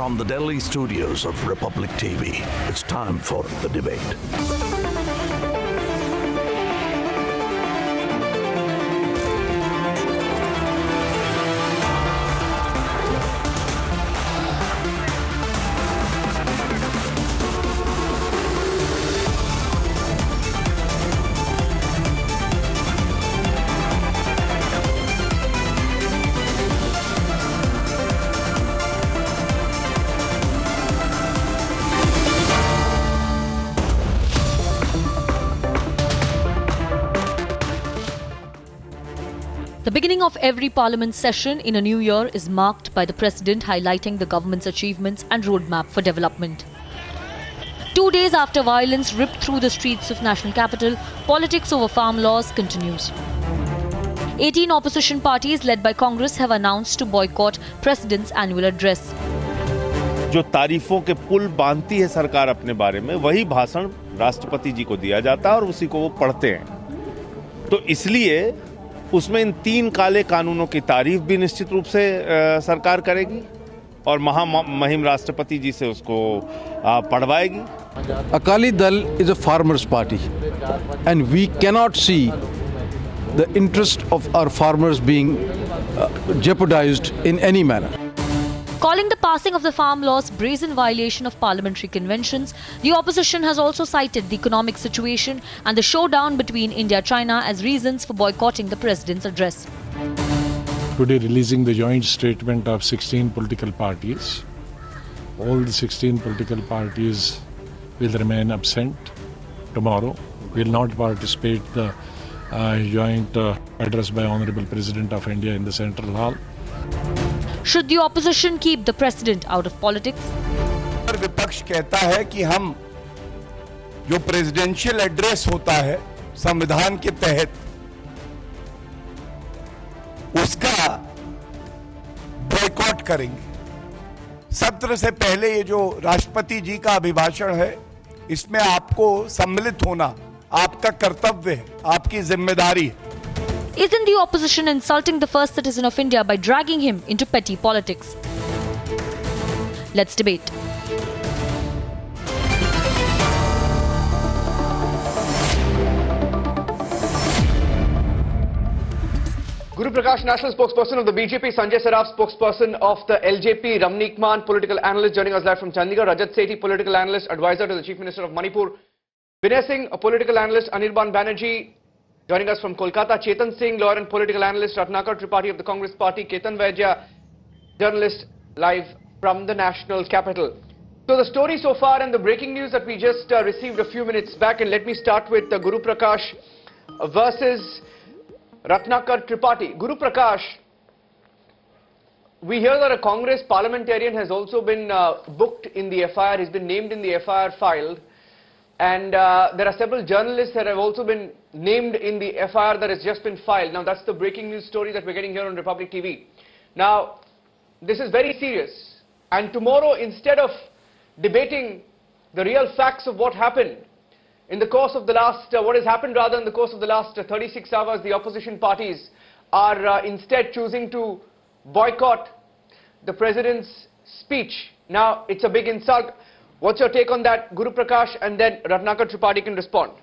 From the Delhi studios of Republic TV, it's time for the debate. The beginning of every parliament session in a new year is marked by the president highlighting the government's achievements and roadmap for development. 2 days after violence ripped through the streets of national capital, politics over farm laws continues. 18 opposition parties led by Congress have announced to boycott president's annual address. जो तारीफों के पुल बांधती है सरकार अपने बारे में, वही भाषण राष्ट्रपति जी को दिया जाता है और उसी को वो पढ़ते हैं। तो इसलिए उसमें इन 3 काले कानूनों की तारीफ भी निश्चित रूप से सरकार करेगी और महामहिम राष्ट्रपति जी से उसको पढ़वाएगी। Akali Dal is a farmers' party, and we cannot see the interest of our farmers being jeopardized in any manner. Calling the passing of the farm laws brazen violation of parliamentary conventions, the opposition has also cited the economic situation and the showdown between India-China as reasons for boycotting the president's address. Today releasing the joint statement of 16 political parties. All the 16 political parties will remain absent tomorrow, will not participate the joint address by Honorable President of India in the Central Hall. Should the opposition keep the president out of politics? विपक्ष कहता है कि हम जो presidential address होता है संविधान के तहत उसका बॉयकॉट करेंगे। सत्र से पहले ये जो राष्ट्रपति जी का अभिभाषण है, इसमें आपको सम्मिलित होना आपका कर्तव्य है, आपकी जिम्मेदारी है। Isn't the opposition insulting the first citizen of India by dragging him into petty politics? Let's debate. Guru Prakash, national spokesperson of the BJP, Sanjay Saraf, spokesperson of the LJP, Ramneek Mann, political analyst, joining us live from Chandigarh, Rajat Sethi, political analyst, advisor to the Chief Minister of Manipur, Vinay Singh, a political analyst, Anirban Banerjee, joining us from Kolkata, Chetan Singh, lawyer and political analyst, Ratnakar Tripathi of the Congress Party, Ketan Vaidya, journalist, live from the national capital. So the story so far and the breaking news that we just received a few minutes back, and let me start with Guru Prakash versus Ratnakar Tripathi. Guru Prakash, we hear that a Congress parliamentarian has also been booked in the FIR, he's been named in the FIR filed, and there are several journalists that have also been named in the FIR that has just been filed. Now that's the breaking news story that we're getting here on Republic TV. Now this is very serious, and tomorrow, instead of debating the real facts of what happened in the course of the last, what has happened rather in the course of the last 36 hours, the opposition parties are instead choosing to boycott the president's speech. Now it's a big insult. What's your take on that, Guru Prakash, and then Ratnakar Tripathi can respond.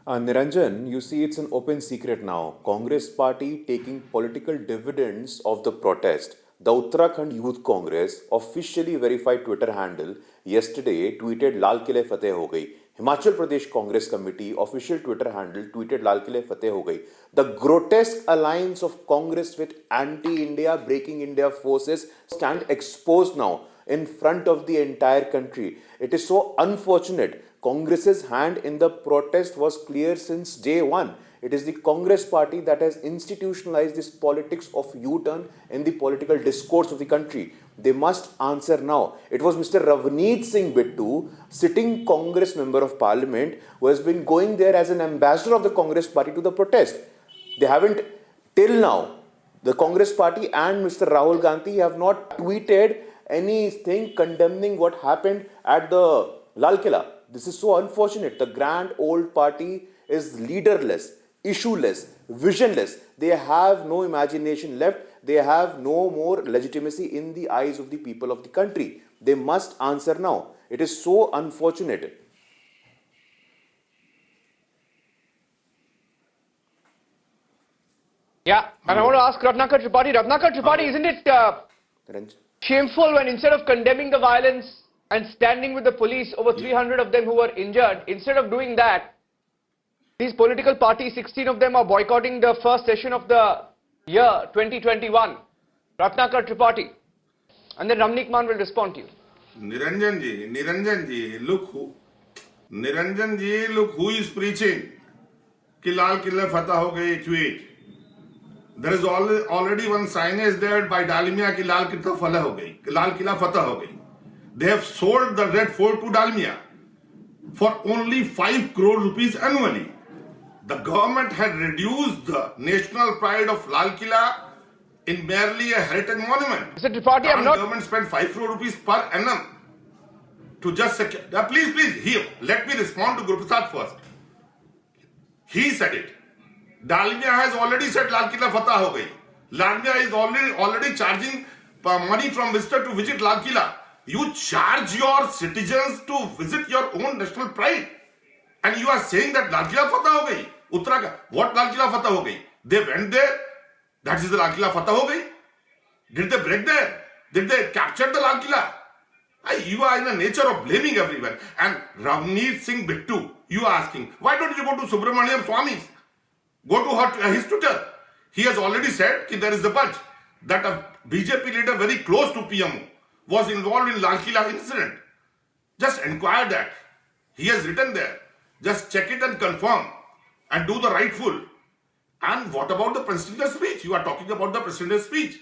Niranjan, you see, it's an open secret now. Congress party taking political dividends of the protest. The Uttarakhand Youth Congress officially verified Twitter handle yesterday tweeted Lal Kile Fateh ho gayi. Himachal Pradesh Congress Committee official Twitter handle tweeted Lal Kile Fateh ho gayi. The grotesque alliance of Congress with anti-India, breaking India forces stand exposed now in front of the entire country. It is so unfortunate. Congress's hand in the protest was clear since day one. It is the Congress party that has institutionalized this politics of U-turn in the political discourse of the country. They must answer now. It was Mr. Ravneet Singh Bittu, sitting Congress member of parliament, who has been going there as an ambassador of the Congress party to the protest. They haven't, till now, the Congress party and Mr. Rahul Gandhi have not tweeted anything condemning what happened at the Lal Killa. This is so unfortunate. The grand old party is leaderless, issueless, visionless. They have no imagination left. they have no more legitimacy in the eyes of the people of the country. They must answer now. It is so unfortunate. Yeah, and I want to ask Ratnakar Tripathi. Ratnakar Tripathi, isn't it Ranjan? shameful when instead of condemning the violence and standing with the police, over 300 of them who were injured, instead of doing that, these political parties, 16 of them are boycotting the first session of the year 2021. Ratnakar Tripathi. And then Ramnik Man will respond to you. Niranjan ji, look who is preaching कि लाल किले फतह हो गई tweet. There is already one signage there by Dalmia कि लाल किला फतह हो गई, लाल किला फतह हो गई. They have sold the Red Fort to Dalmia for only 5 crore rupees annually. The government had reduced the national pride of Lal Killa in merely a heritage monument. Mr. Tripathi, I'm not... government spent 5 crore rupees per annum to just secure... Please, here, let me respond to Guru Prasad first. He said it. Dalmia has already said Lal Killa Fatah ho gayi. Dalmia is already charging money from visitor to visit Lal Killa. You charge your citizens to visit your own national pride. And you are saying that Lal Killa Fatah ho gayi. Uttarakhand. What Lal Killa Fatah ho gayi? They went there. That is the Lal Killa Fatah ho gayi. Did they break there? Did they capture the Lal Killa? You are in the nature of blaming everyone. And Ravneet Singh Bittu, you are asking, why don't you go to Subramaniam Swami's? Go to his Twitter. He has already said that there is a budge that a BJP leader very close to PM was involved in Lal Killa incident. Just inquire that. He has written there. Just check it and confirm and do the rightful. And what about the presidential speech? You are talking about the presidential speech.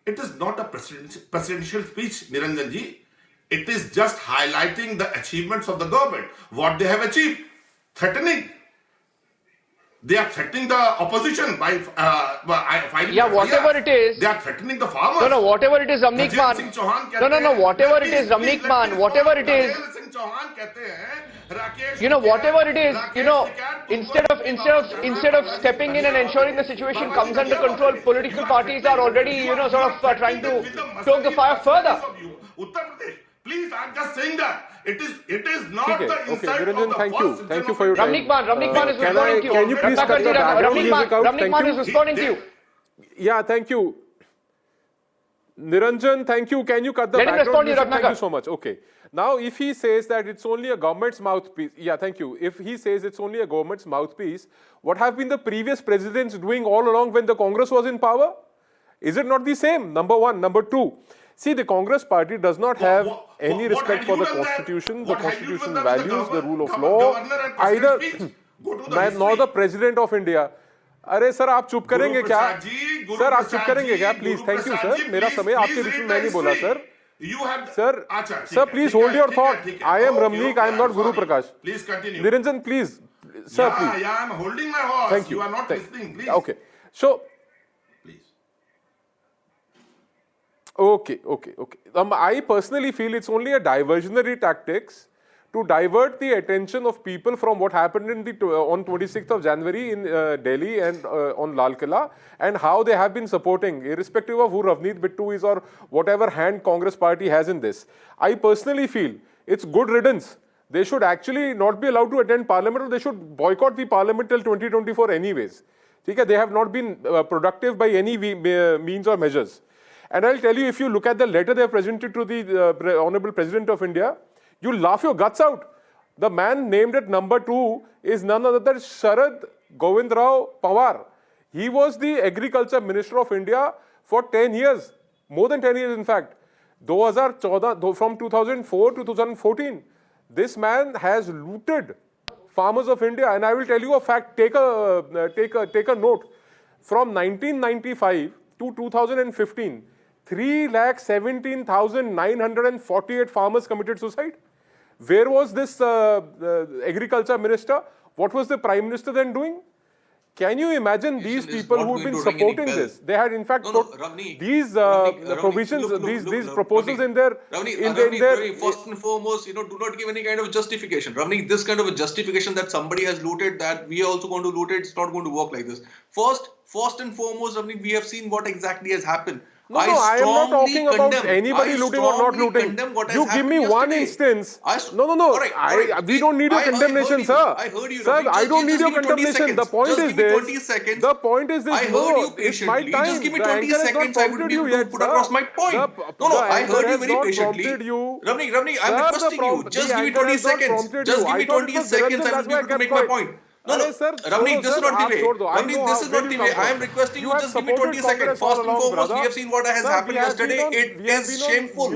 It is not a presidential speech, Niranjan ji. It is just highlighting the achievements of the government, what they have achieved. Threatening. They are threatening the opposition by fighting. Yeah, whatever it is. They are threatening the farmers. No, whatever it is, Ramnik Man. Whatever it is, Ramnik Man, whatever it is. Whatever it is, instead of stepping in and ensuring the situation comes under control, political parties are already, trying to stoke the fire further. Uttar Pradesh. Please, I'm just saying that it is not the inside Niranjan, of the thank first you. Thank you for your time. Ramnik Man is responding to you. Can you please cut the background music out? Ramnik Man is responding to you. Yeah, thank you. Niranjan, thank you. Can you cut the background music? Thank you so much. Okay. Now, if he says that it's only a government's mouthpiece, yeah, thank you. If he says it's only a government's mouthpiece, what have been the previous presidents doing all along when the Congress was in power? Is it not the same? Number one. Number two. See, the Congress party does not have any respect for the Constitution, the Constitution values, the rule of law, either nor the President of India. अरे sir आप चुप करेंगे क्या? Sir आप चुप करेंगे क्या? Please, thank you sir. मेरा समय आपके बीच में मैं नहीं बोला sir. Sir, please hold your thought. I am Ramnik. I am not Guru Prakash. Please continue. Niranjan, please, sir, please. Yeah, I am holding my horse. Thank you. You are not listening. Please. Okay. So. Okay. I personally feel it's only a diversionary tactics to divert the attention of people from what happened on 26th of January in Delhi and on Lal Killa and how they have been supporting, irrespective of who Ravneet Bittu is or whatever hand Congress party has in this. I personally feel it's good riddance. They should actually not be allowed to attend parliament, or they should boycott the parliament till 2024 anyways. They have not been productive by any means or measures. And I'll tell you, if you look at the letter they have presented to the Honorable President of India, you'll laugh your guts out. The man named at number 2 is none other than Sharad Govindrao Pawar. He was the Agriculture Minister of India for 10 years, more than 10 years in fact. From 2004 to 2014, this man has looted farmers of India. And I will tell you a fact, take a note. From 1995 to 2015, 3,17,948 farmers committed suicide. Where was this agriculture minister? What was the prime minister then doing? Can you imagine these people who've been supporting this? They had, in fact, these provisions, these proposals in their. First and foremost, do not give any kind of justification. Ravni, this kind of a justification that somebody has looted, that we are also going to loot it, it's not going to work like this. First and foremost, Ravni, we have seen what exactly has happened. No, I am not talking about anybody looting or not looting. You give me one instance. No. We don't need your condemnation, sir. I heard you. Sir, I don't need your condemnation. The point is this. 20 seconds. The point is this. I heard you patiently. Just give me 20 seconds. I will be able to put across my point. No, I heard you very patiently. Ravni, I'm requesting you. Just give me 20 seconds. Just give me 20 seconds. I will be able to make my point. No, Ravni, this is not the way. Ravni, this is not the way. I am requesting you, just give me 20 seconds. First and foremost, we have seen what has happened yesterday. It is shameful.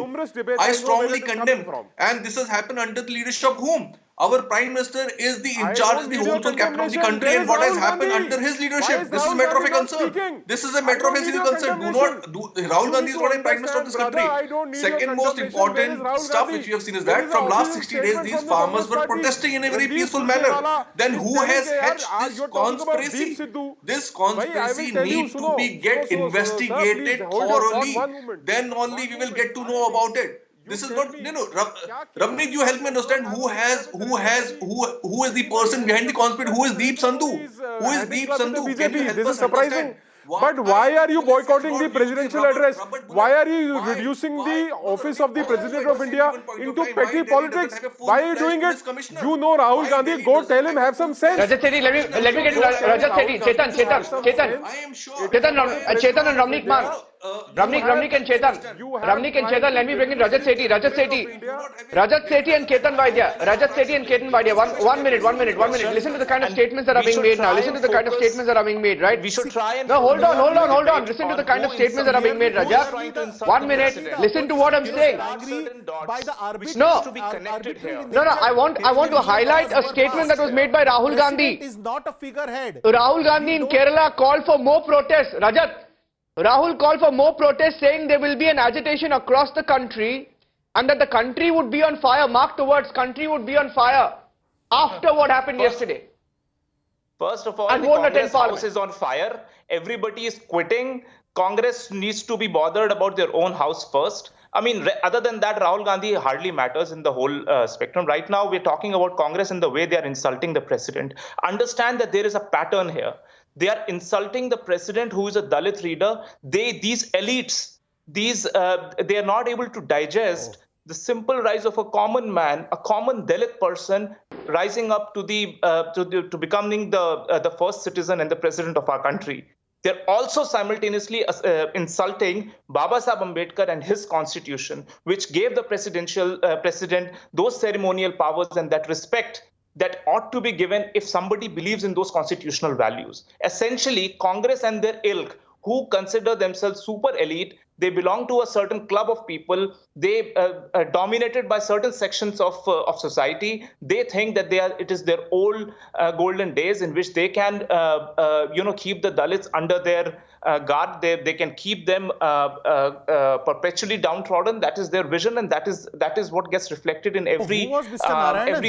I strongly condemn. And this has happened under the leadership of whom? Our Prime Minister is the in charge, is the wholesome captain of the country, and what has happened under his leadership. This is a matter of a concern. This is a matter of a serious concern. Rahul Gandhi is not a Prime Minister of this country. Second most important stuff which we have seen is that from last 60 days, these farmers were protesting in a very peaceful manner. Then who has hatched this conspiracy? This conspiracy needs to be investigated thoroughly. Then only we will get to know about it. This is not, Ravni, you help me understand who is the person behind the conspiracy? Who is Deep Sandhu? Who is Deep Sandhu? This is surprising. But why are you boycotting the presidential address? Why are you reducing the office of the President of India into petty politics? Why are you doing it? You know Rahul Gandhi, go tell him, have some sense. Rajat Sethi, let me get Rajat Sethi, Chetan. Chetan and Ramnik Man. Ramnik and Chetan, let me bring in Rajat Sethi and Ketan Vaidya. One minute. Listen to the kind of statements that are being made now. Listen to the kind of statements that are being made, right? We should try and... No, hold on. Listen to the kind of statements that are being made, Rajat. 1 minute. Listen to what I'm saying. No. I want to highlight a statement that was made by Rahul Gandhi. Is not a figurehead. Rahul Gandhi in Kerala called for more protests. Rajat. Rahul called for more protests, saying there will be an agitation across the country and that the country would be on fire. Mark the words, country would be on fire after what happened yesterday. First of all, the Congress house is on fire. Everybody is quitting. Congress needs to be bothered about their own house first. I mean, other than that, Rahul Gandhi hardly matters in the whole spectrum. Right now, we're talking about Congress and the way they are insulting the president. Understand that there is a pattern here. They are insulting the president, who is a Dalit leader. These elites, they are not able to digest the simple rise of a common man, a common Dalit person, rising up to becoming the first citizen and the president of our country. They're also simultaneously insulting Baba Sahib Ambedkar and his constitution, which gave the president those ceremonial powers and that respect that ought to be given if somebody believes in those constitutional values. Essentially, Congress and their ilk, who consider themselves super elite, they belong to a certain club of people. They are dominated by certain sections of society. They think that it is their old golden days in which they can, keep the Dalits under their guard. They can keep them perpetually downtrodden. That is their vision, and that is what gets reflected in every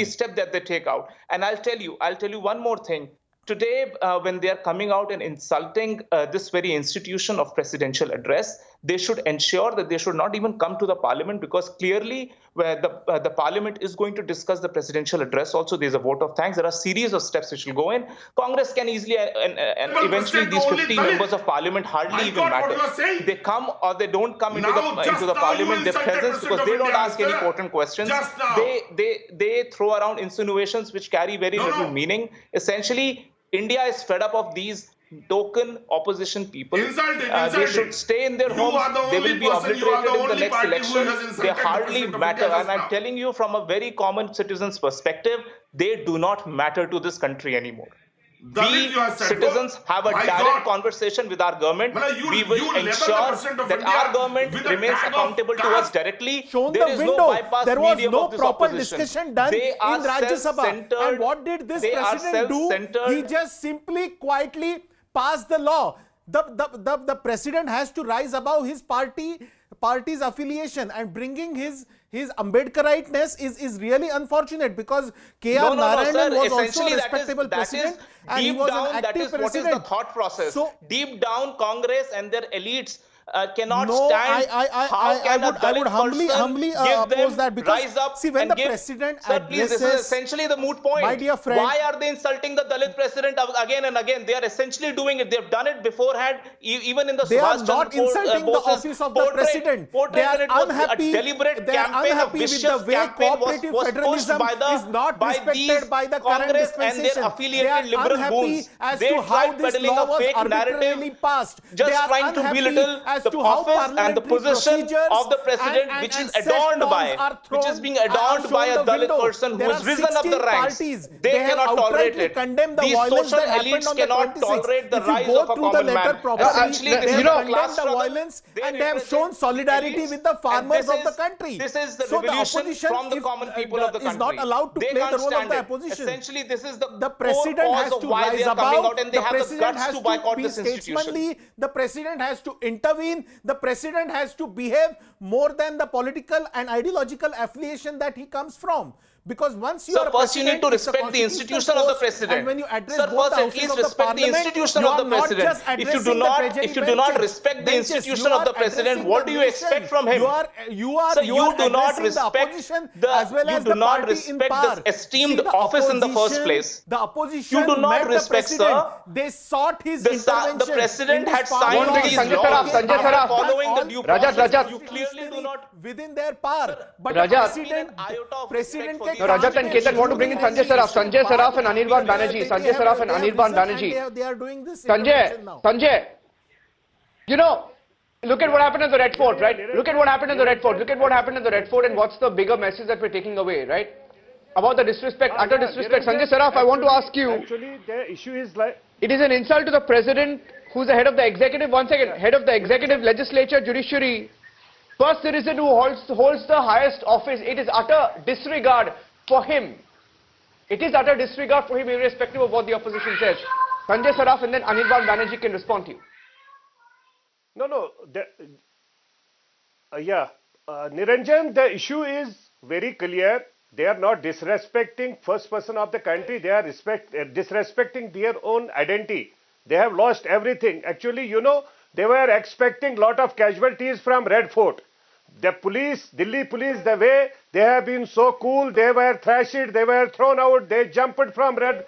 step that they take out. And I'll tell you one more thing. Today, when they are coming out and insulting this very institution of presidential address, they should ensure that they should not even come to the parliament, because clearly where the parliament is going to discuss the presidential address. Also, there's a vote of thanks. There are a series of steps which will go in. Congress can easily and eventually these 50 members of parliament hardly even matter. They come or they don't come into the parliament. Their presence, because they don't ask any important questions. They throw around insinuations which carry very little meaning. Essentially, India is fed up of these token opposition people. They should stay in their homes. They will be obliterated in the next election. They hardly matter. And I'm telling you from a very common citizen's perspective, they do not matter to this country anymore. We citizens have a direct conversation with our government. We will ensure that our government remains accountable to us directly. There is no bypass. There was no proper discussion done in Rajya Sabha. And what did this president do? He just simply quietly passed the law. The president has to rise above his party party's affiliation and bringing his Ambedkariteness is really unfortunate, because K.R. Narayanan was also a respectable president and he was an active president. What is the thought process? So, deep down, Congress and their elites cannot no, stand. I would humbly oppose that, because rise up, see, when the president sir, please, this is essentially the moot point. My dear friend, why are they insulting the Dalit president again and again? They are essentially doing it. They've done it beforehand, even in the they are not insulting the office of the president. They are unhappy. They are unhappy with the way cooperative federalism is not respected by the current dispensation. They are unhappy as to how this law was arbitrarily passed. Just trying to belittle the office and the position of the president, which is adorned by, which is being adorned by a Dalit person who has risen up the ranks. They cannot tolerate it. These social elites cannot tolerate the rise of a common man. Actually, they have condemned the violence and they have shown solidarity with the farmers of the country. This is the revolution from the common people of the country. Is not allowed to play the role of the opposition. Essentially, this is the president has to rise above. The president has to boycott this institution. The president has to intervene. The president has to behave more than the political and ideological affiliation that he comes from. Because once you are a first you need to respect the institution of the president. And when you address sir, both first at least respect the institution of the president. If you do not respect the institution of the president, what do you expect from him? You do not respect the esteemed office in the first place. The opposition, you do not respect, sir. They sought his intervention. The president had signed these laws following the due process. You clearly do not within their power. But president no, Rajat and Ketan want to bring in Sanjay Saraf. Sanjay Saraf and Anirban Banerjee. Sanjay Saraf and Anirban Banerjee. They are doing this. Sanjay, you know, look at what happened at the Red Fort, right? Look at what happened at the Red Fort. Look at what happened at the Red Fort, and what's the bigger message that we're taking away, right? About the disrespect, utter disrespect. Sanjay Saraf, I want to ask you. Actually, the issue is like... It is an insult to the president, who's the head of the executive, head of the executive, legislature, judiciary. First citizen who holds the highest office. It is utter disregard for him. It is utter disregard for him, irrespective of what the opposition says. Sanjay Saraf and then Anirban Banerjee can respond to you. No. Niranjan, the issue is very clear. They are not disrespecting first person of the country. They are disrespecting their own identity. They have lost everything. Actually, you know, they were expecting lot of casualties from Red Fort. The police, Delhi police, the way they have been so cool, they were thrashed, they were thrown out, they jumped from Red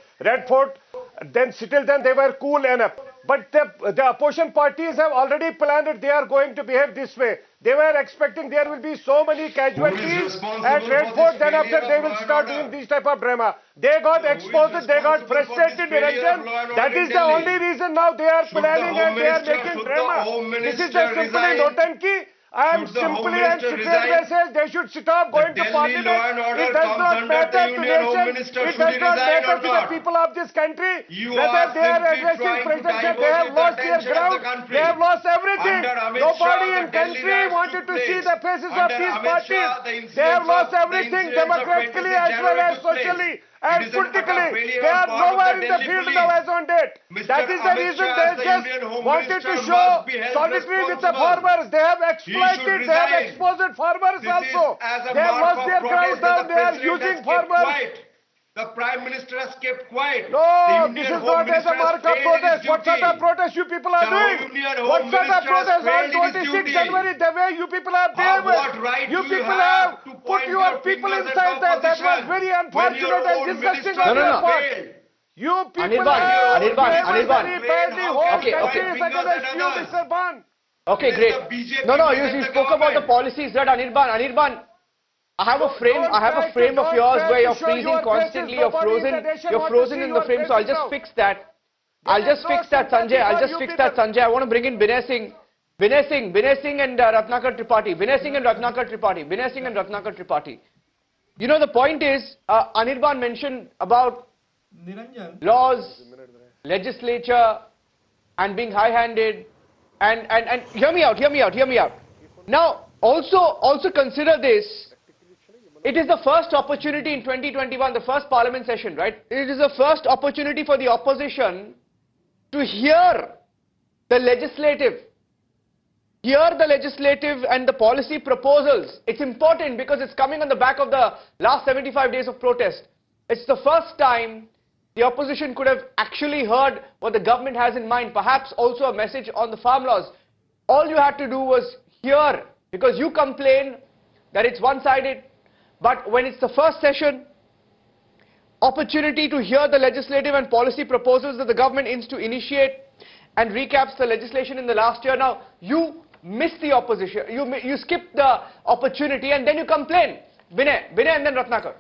Fort, then still then they were cool enough. But the opposition parties have already planned it, they are going to behave this way. They were expecting there will be so many casualties at Red Fort, then after they will start doing this type of drama. They got exposed, they got frustrated, that is the only reason now they are planning and they are making drama. This is just simply notanki. I am simply and straight message, they should stop going to parliament. It does not matter to nation, it does not matter to the people of this country. Whether they are addressing presidentship, they have lost their ground, they have lost everything. Nobody in country wanted to see the faces of these parties. They have lost everything democratically as well as socially and politically. They are nowhere in the field now as on date. That is the reason they just wanted to show solidarity with the farmers. They have exploited, they have exposed farmers also. They have lost their ground down, they are using farmers. The Prime Minister has kept quiet. No, this is not as a mark of protest. What sort of protest you people are doing? What sort of protest on 26 January, the way you people are behaving? You people have put your people inside that. That was very unfortunate and disgusting on your part. You people have very badly whole country is against you, Mr. Ban. Okay, great. No, you spoke about the policies, right, Anirban? I have a frame of yours where you're freezing constantly, you're frozen in the frame, so I'll just fix that. Sanjay. I want to bring in Binay Singh and Ratnakar Tripathi. You know, the point is, Anirban mentioned about laws, legislature, and being high-handed, and hear me out. Now, also consider this. It is the first opportunity in 2021, the first parliament session, right? It is the first opportunity for the opposition to hear the legislative, hear the legislative and the policy proposals. It's important because it's coming on the back of the last 75 days of protest. It's the first time the opposition could have actually heard what the government has in mind, perhaps also a message on the farm laws. All you had to do was hear, because you complain that it's one-sided, but when it's the first session, opportunity to hear the legislative and policy proposals that the government aims to initiate and recaps the legislation in the last year. Now, you missed the opposition, you skipped the opportunity and then you complain. Vinay and then Ratnakar.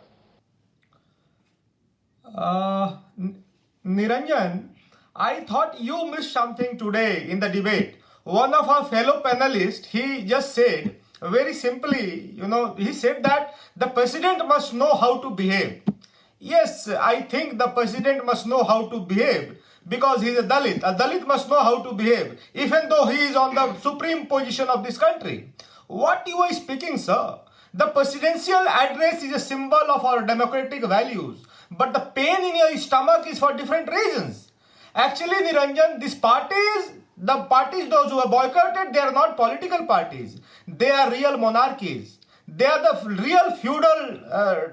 Niranjan, I thought you missed something today in the debate. One of our fellow panelists, he just said, very simply, he said that the president must know how to behave. Yes, I think the president must know how to behave because he is a Dalit. A Dalit must know how to behave, even though he is on the supreme position of this country. What you are speaking, sir? The presidential address is a symbol of our democratic values, but the pain in your stomach is for different reasons. Actually, Niranjan, these parties, the parties those who are boycotted, they are not political parties. They are real monarchies. They are the real feudal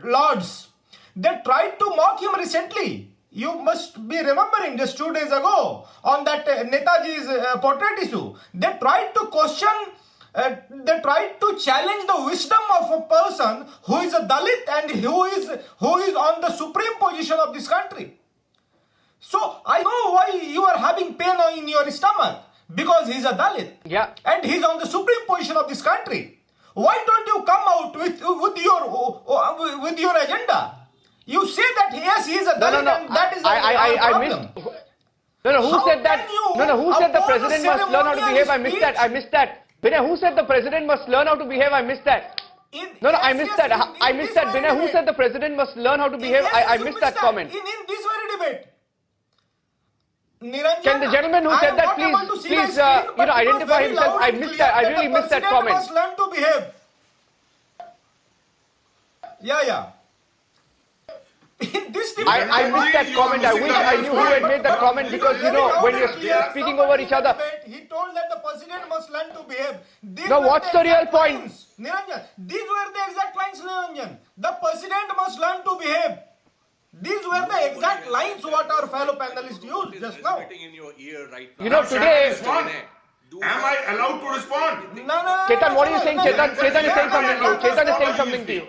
lords. They tried to mock him recently. You must be remembering just 2 days ago on that Netaji's portrait issue. They tried to question, they tried to challenge the wisdom of a person who is a Dalit and who is on the supreme position of this country. So I know why you are having pain in your stomach, because he is a Dalit. Yeah. And he is on the supreme position of this country. Why don't you come out with your agenda? You say that yes, he is a Dalit, and that is a problem. Who said that? Who said the president must learn how to behave? I missed that. Vinay, who said the president must learn how to behave? I missed that. I missed that. Vinay, who said the president must learn how to behave? I missed that comment. In this very debate. Niranjan, can the gentleman who said that please identify himself? I missed that. I really missed that comment. Must learn to behave. Yeah. In this debate, I missed that comment. I wish I knew who had made that comment, because when you're speaking over each other. He told that the president must learn to behave. Now what's the real point? Niranjan, these were the exact lines, Niranjan. The president must learn to behave. These were the exact lines what our fellow panelists used just now. Today... Am I allowed to respond? No. Chetan, what are you saying? Chetan is saying something to you. Chetan is saying something to you.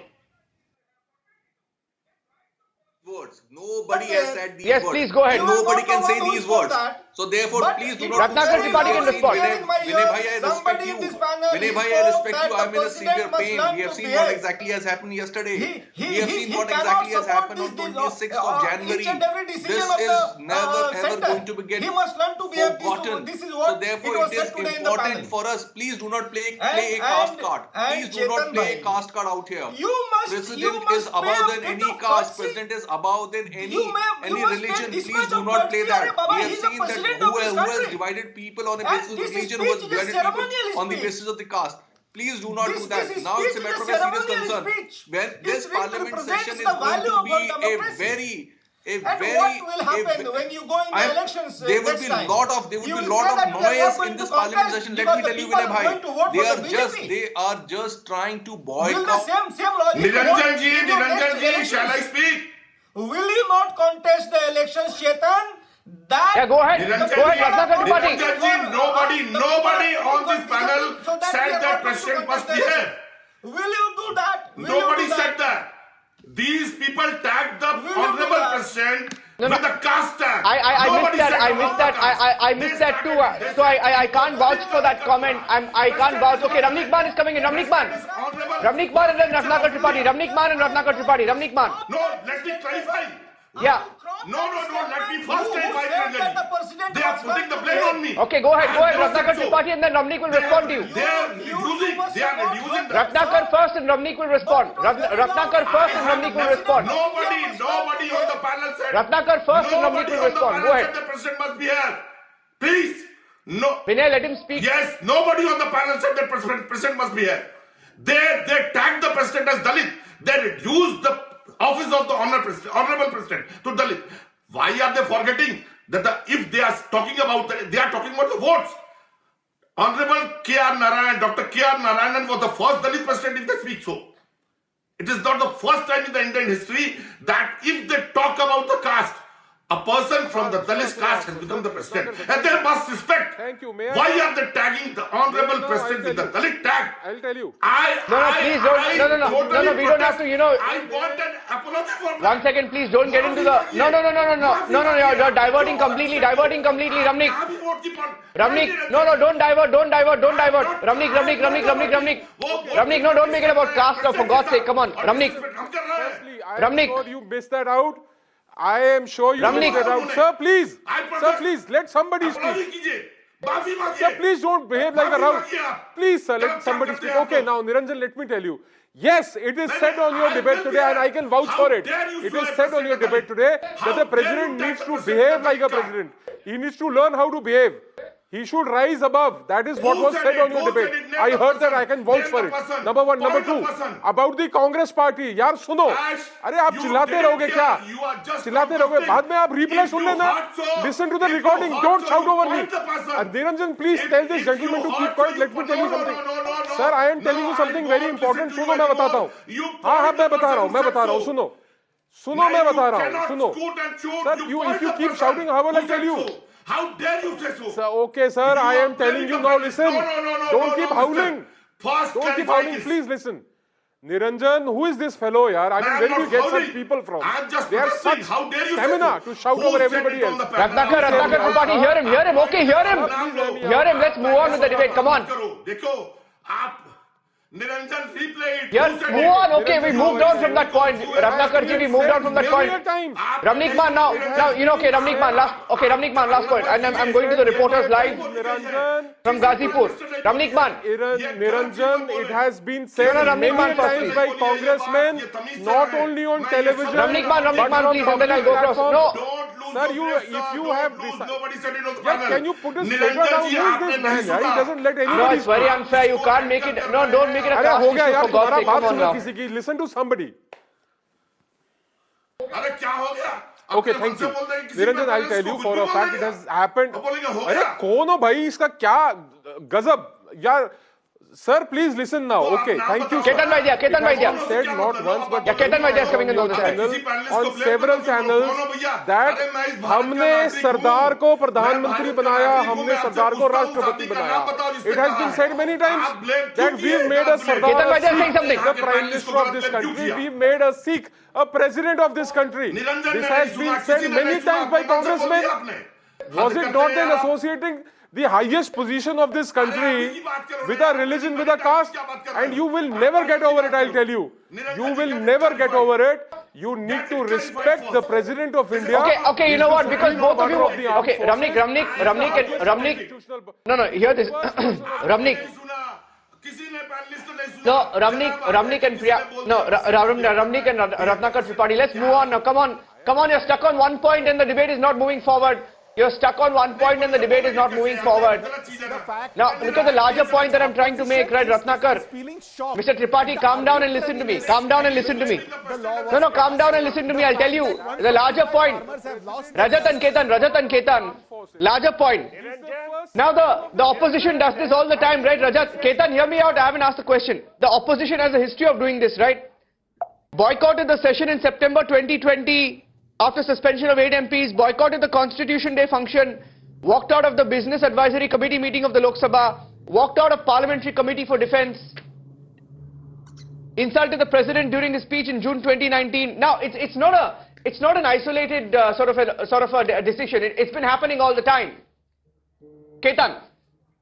Words. Nobody has said these words. Yes, please go ahead. Nobody can say these words. So therefore, please do not. Ratnakar Tripathi can respond. Vinay bhai, I respect you. Vinay bhai, I respect you. I'm in a severe pain. We have seen what exactly has happened yesterday. We have seen what exactly has happened on 26th of January. This is never ever going to get forgotten. So therefore, it is important for us. Please do not play a caste card. Please do not play a caste card out here. President is above than any caste. President is above than any religion. Please do not play that. We have seen that who has divided people on the basis of religion, who has divided people on the basis of the caste. Please do not do that. Now it's a matter of a serious concern. When this parliament session is going to be what will happen when you go in the elections? There will be a lot of noise in this parliament session. Let me tell you, Vinay bhai, they are just trying to boycott. Niranjan ji, shall I speak? Will you not contest the elections, Chetan? Go ahead. Ratnakar Tripathi. Nobody on this panel said that president must behave. Will you do that? Nobody said that. These people tagged the honorable president with a caste tag. I missed that too. So I can't vouch for that comment. I can't vouch. Okay, Ramnik Man is coming in. Ramnik Man and then Ratnakar Tripathi. Ramnik Man. No, let me clarify. Yeah. No, let me first clarify. They are putting the blame on me. Okay, go ahead, Ratnakar Tripathi, and then Ramnik will respond to you. They are reducing. Ratnakar first and Ramnik will respond. Ratnakar first and Ramnik will respond. Nobody on the panel said. Ratnakar first and Ramnik will respond. Go ahead. The president must be here. Please. No. Vinay, let him speak. Yes, nobody on the panel said that president must be here. They tagged the president as Dalit. They reduced the office of the honorable president to Dalit. Why are they forgetting that if they are talking about the votes? Honorable K.R. Narayan, Dr. K.R. Narayanan was the first Dalit president if they speak so. It is not the first time in the Indian history that if they talk about the caste, a person from the Dalit caste has become the president. And they must respect. Thank you. Why are they tagging the honorable president with the Dalit tag? I'll tell you. Please don't. No, we don't have to, I want an apology for that. 1 second, please don't get into the. No, you're diverting completely, Ramnik. Ramnik, no, don't divert. Ramnik, no, don't make it about caste, for God's sake, come on. Ramnik. I'm sure you missed that out. I am sure you missed that out. Sir, please, let somebody speak. Sir, please don't behave like a round. Please, sir, let somebody speak. Okay, now, Niranjan, let me tell you. Yes, it is said on your debate today, and I can vouch for it. It is said on your debate today that the president needs to behave like a president. He needs to learn how to behave. He should rise above. That is what was said on your debate. I heard that. I can vouch for it. Number one. Number two, about the Congress party. यार सुनो. अरे आप चिल्लाते रहोगे क्या? चिल्लाते रहोगे. बाद में आप replay सुन लेना. Listen to the recording. Don't shout over me. And Niranjan, please tell this gentleman to keep quiet. Let me tell you something. Sir, I am telling you something very important. सुनो मैं बताता हूँ. हाँ मैं बता रहा हूँ. सुनो मैं बता रहा हूँ. सुनो. Sir, if you keep shouting, how will I tell you? How dare you say so? Sir, okay, sir, I am telling you now, listen. Don't keep howling. Don't keep howling, please listen. Niranjan, who is this fellow, yaar? I mean, where do you get such people from? They are such stamina to shout over everybody else. Ratnakar, Tripathi, hear him. Okay, hear him. Let's move on with the debate. Come on. Niranjan, replay it. Yes, move on. Okay, we moved on from that point. Ratnakarji, we moved on from that point. Ramnik Man, now, okay, Ramnik Man, last point. And I'm going to the reporters live from Ghazipur. Ramnik Man. Niranjan, it has been said many times by congressmen, not only on television, Ramnik Man, please, and then I'll go across. No. Sir, if you have decided, can you put a paper down? Who is this man? He doesn't let anybody. No, it's very unfair. You can't make it. No, don't make it a caste issue, for God's sake. Come on now. Listen to somebody. Okay, thank you. Niranjan, I'll tell you for a fact it has happened. अरे कौन हो भाई इसका क्या गजब यार. Sir, please listen now. Okay, thank you. Ketan Vaidya. Said not once, but Ketan Vaidya is coming in all the time. On several channels that हमने सरदार को प्रधानमंत्री बनाया, हमने सरदार को राष्ट्रपति बनाया. It has been said many times that we've made a Sardar the Prime Minister of this country. We've made a Sikh a president of this country. This has been said many times by congressmen. Was it not then associating the highest position of this country with a religion, with a caste? And you will never get over it, I'll tell you. You will never get over it. You need to respect the President of India. Okay, you know what? Because both of you... Okay, Ramnik. No, hear this. Ramnik. No, Ramnik and Priya... No, Ramnik and Ratnakar Tripathi. Let's move on now. Come on, you're stuck on one point and the debate is not moving forward. You're stuck on one point and the debate is not moving forward. Now, look at the larger point that I'm trying to make, right, Ratnakar? Mr. Tripathi, calm down and listen to me. No, calm down and listen to me. I'll tell you. The larger point. Rajat and Ketan. Larger point. Now, the opposition does this all the time, right, Rajat? Ketan, hear me out. I haven't asked the question. The opposition has a history of doing this, right? Boycotted the session in September 2020. After suspension of 8 MPs, boycotted the Constitution Day function, walked out of the Business Advisory Committee meeting of the Lok Sabha, walked out of Parliamentary Committee for Defence, insulted the President during his speech in June 2019. Now, it's not an isolated sort of a decision. It's been happening all the time. Ketan.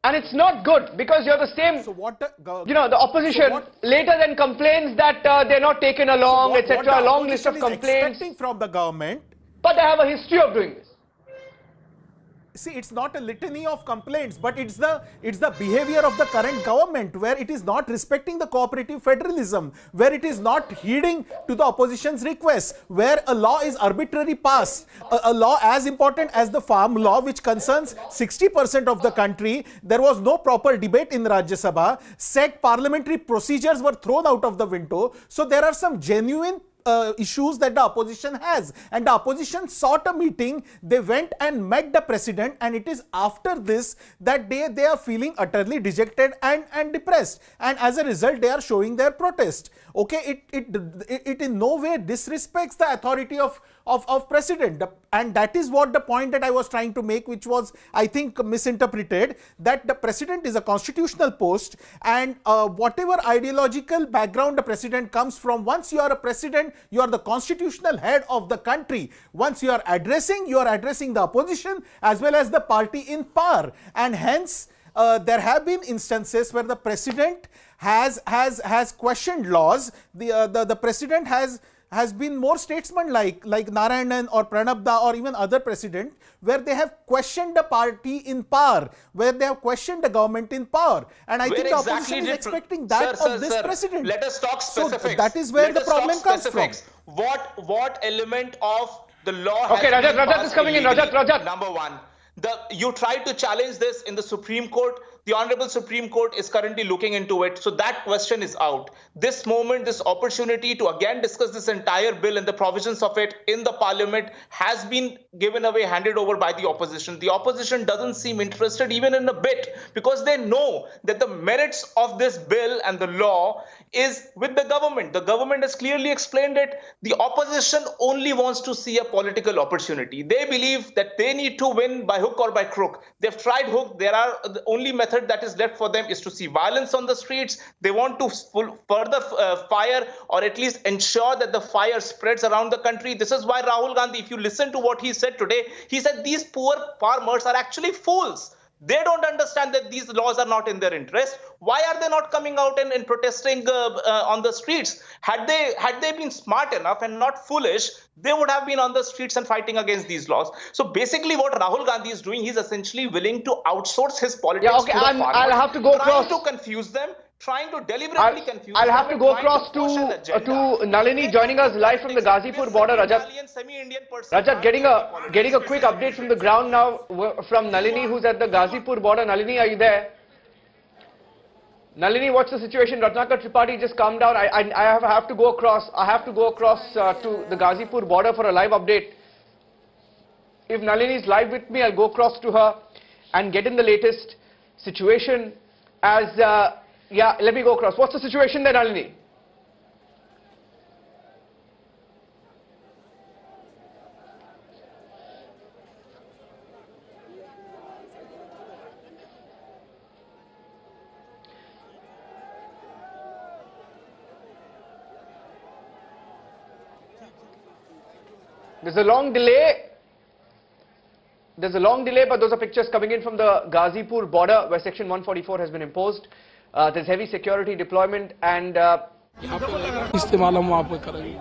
And it's not good because you're the same, the opposition later then complains that they're not taken along, etc. A long list of complaints. Expecting from the government. But they have a history of doing this. See, it's not a litany of complaints, but it's the behavior of the current government where it is not respecting the cooperative federalism, where it is not heeding to the opposition's requests, where a law is arbitrarily passed, a law as important as the farm law which concerns 60% of the country. There was no proper debate in Rajya Sabha. Said parliamentary procedures were thrown out of the window. So there are some genuine issues that the opposition has. And the opposition sought a meeting. They went and met the president, and it is after this that they are feeling utterly dejected and depressed. And as a result, they are showing their protest. Okay, it in no way disrespects the authority of president, and that is what the point that I was trying to make, which was, I think, misinterpreted, that the president is a constitutional post, and whatever ideological background the president comes from, once you are a president, you are the constitutional head of the country. Once you are addressing the opposition as well as the party in power, and hence there have been instances where the president has questioned laws. The president has been more statesman-like, like Narayanan or Pranab Da or even other president, where they have questioned the party in power, where they have questioned the government in power. And I think the opposition is expecting that of this president. Let us talk specifics. So that is where the problem comes from. What element of the law Okay, Rajat is coming in. Rajat. Number one, you tried to challenge this in the Supreme Court. The Honorable Supreme Court is currently looking into it. So that question is out. This moment, this opportunity to again discuss this entire bill and the provisions of it in the parliament has been given away, handed over by the opposition. The opposition doesn't seem interested even in a bit, because they know that the merits of this bill and the law is with the government. The government has clearly explained it. The opposition only wants to see a political opportunity. They believe that they need to win by hook or by crook. They've tried hook. The only method that is left for them is to see violence on the streets. They want to further fire, or at least ensure that the fire spreads around the country. This is why Rahul Gandhi, if you listen to what he said today, he said these poor farmers are actually fools. They don't understand that these laws are not in their interest. Why are they not coming out and protesting on the streets? Had they been smart enough and not foolish, they would have been on the streets and fighting against these laws. So basically what Rahul Gandhi is doing, he's essentially willing to outsource his politics to the farmers. I'll have to go across. Trying to confuse them, trying to deliberately confuse them. I'll have to go across to Nalini joining us live from the Ghazipur border. Rajat, getting a quick update from the ground now from Nalini, who's at the Ghazipur border. Nalini, are you there? Nalini, what's the situation? Ratnakar Tripathi just calmed down. I have to go across. I have to go across to the Ghazipur border for a live update. If Nalini is live with me, I'll go across to her and get in the latest situation. Yeah, let me go across. What's the situation there, Nalini? There's a long delay. But those are pictures coming in from the Ghazipur border, where Section 144 has been imposed. There's heavy security deployment and इस्तेमाल हम वहाँ पे करेंगे।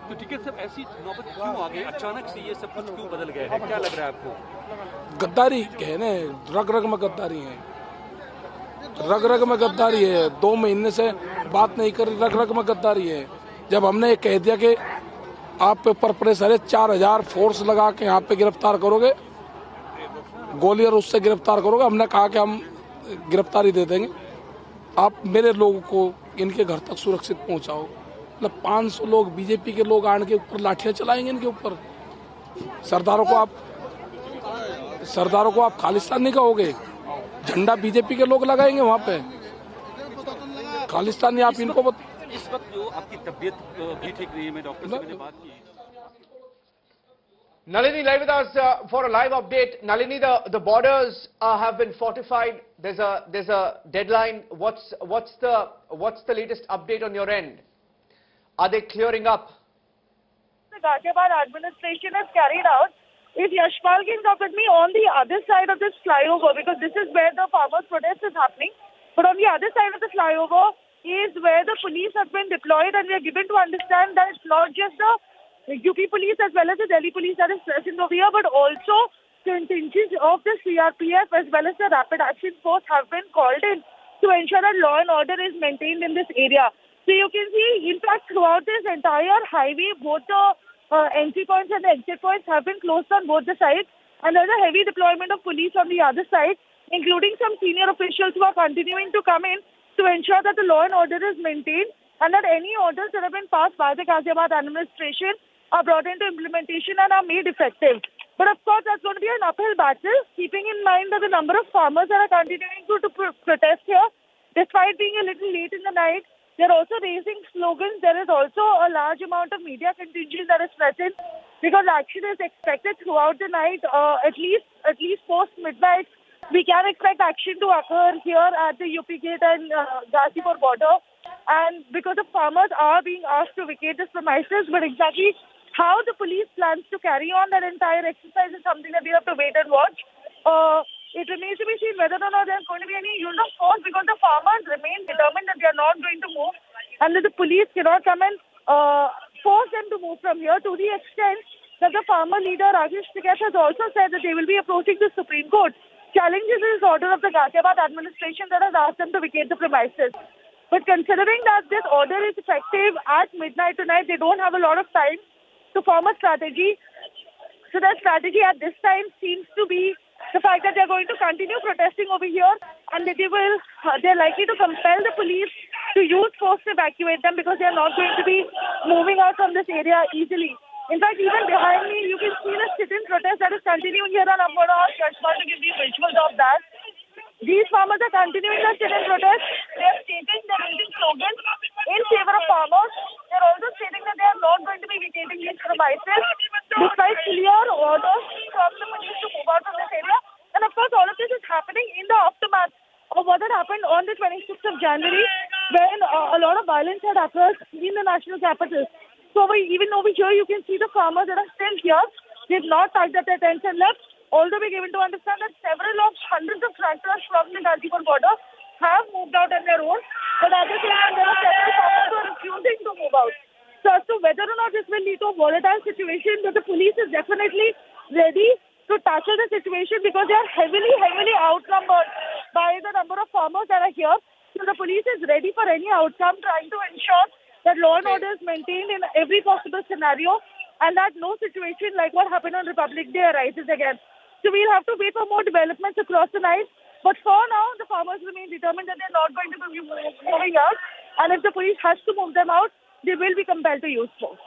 तो ठीक है, सब ऐसी नौबत क्यों आ गई? अचानक से ये सब कुछ क्यों बदल गया है? क्या लग रहा है आपको? गद्दारी है ना, रग रग में गद्दारी है, रग रग में गद्दारी है। 2 महीने से बात नहीं कर, रग रग में गद्दारी है। जब हमने कह दिया कि आप पे पर प्रेशर है, 4000 फोर्स लगा के यहाँ पे गिरफ्तार करोगे, गोलियां उससे गिरफ्तार करोगे, हमने कहा कि हम गिरफ्तारी दे देंगे, आप मेरे लोगों को इनके घर तक सुरक्षित पहुंचाओ। मतलब 500 लोग बीजेपी के लोग आने के ऊपर लाठियां चलाएंगे इनके ऊपर। सरदारों को आप खालिस्तान नहीं कहोगे, झंडा बीजेपी के लोग लगाएंगे वहां पे। खालिस्तानी आप इनको इस वक्त जो आपकी तबीयत भी ठीक नहीं है, मैं डॉक्टर से मैंने बात की। Nalini, live with us for a live update. Nalini, the borders have been fortified. There's a deadline. What's the latest update on your end? Are they clearing up? The Ghaziabad administration has carried out. If Yashpal can come with me on the other side of this flyover, because this is where the farmers' protest is happening. But on the other side of the flyover is where the police have been deployed, and we are given to understand that it's not just the UP police as well as the Delhi police that is present over here, but also contingents of the CRPF as well as the Rapid Action Force have been called in to ensure that law and order is maintained in this area. So you can see, in fact, throughout this entire highway, both the entry points and the exit points have been closed on both the sides, and there's a heavy deployment of police on the other side, including some senior officials who are continuing to come in to ensure that the law and order is maintained. and that any orders that have been passed by the Ghaziabad administration are brought into implementation and are made effective. But of course, that's going to be an uphill battle, keeping in mind that the number of farmers that are continuing to protest here, despite being a little late in the night, they're also raising slogans. There is also a large amount of media contingent that is present because action is expected throughout the night, at least post midnight. We can expect action to occur here at the UP gate and Ghazipur border. And because the farmers are being asked to vacate the premises, but exactly how the police plans to carry on that entire exercise is something that we have to wait and watch. It remains to be seen whether or not there's going to be any use of force because the farmers remain determined that they are not going to move and that the police cannot come and force them to move from here, to the extent that the farmer leader Rajesh Tikait has also said that they will be approaching the Supreme Court, challenges this order of the Ghaziabad administration that has asked them to vacate the premises. But considering that this order is effective at midnight tonight, they don't have a lot of time to form a strategy. So their strategy at this time seems to be the fact that they're going to continue protesting over here and that they're likely to compel the police to use force to evacuate them because they're not going to be moving out from this area easily. In fact, even behind me, you can see the sit-in protest that is continuing here, and I'm going to ask Yashpal to give me visuals of that. These farmers are continuing their sit-in protest. They're stating their raising slogans in favor of farmers. They're also stating that they are not going to be vacating these premises, despite clear orders from the police to move out of this area. And of course, all of this is happening in the aftermath of what had happened on the 26th of January, when a lot of violence had occurred in the national capital. So even over here, you can see the farmers that are still here. They've not packed up their tents and left. Although we're given to understand that hundreds of tractors from the Ghazipur border have moved out on their own, but at the same time, there are several farmers who are refusing to move out. So as to whether or not this will lead to a volatile situation, but the police is definitely ready to tackle the situation because they are heavily outnumbered by the number of farmers that are here. So the police is ready for any outcome, trying to ensure that law and order is maintained in every possible scenario and that no situation like what happened on Republic Day arises again. So we'll have to wait for more developments across the night. But for now, the farmers remain determined that they're not going to be moving out. And if the police has to move them out, they will be compelled to use force.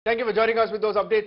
Thank you for joining us with those updates.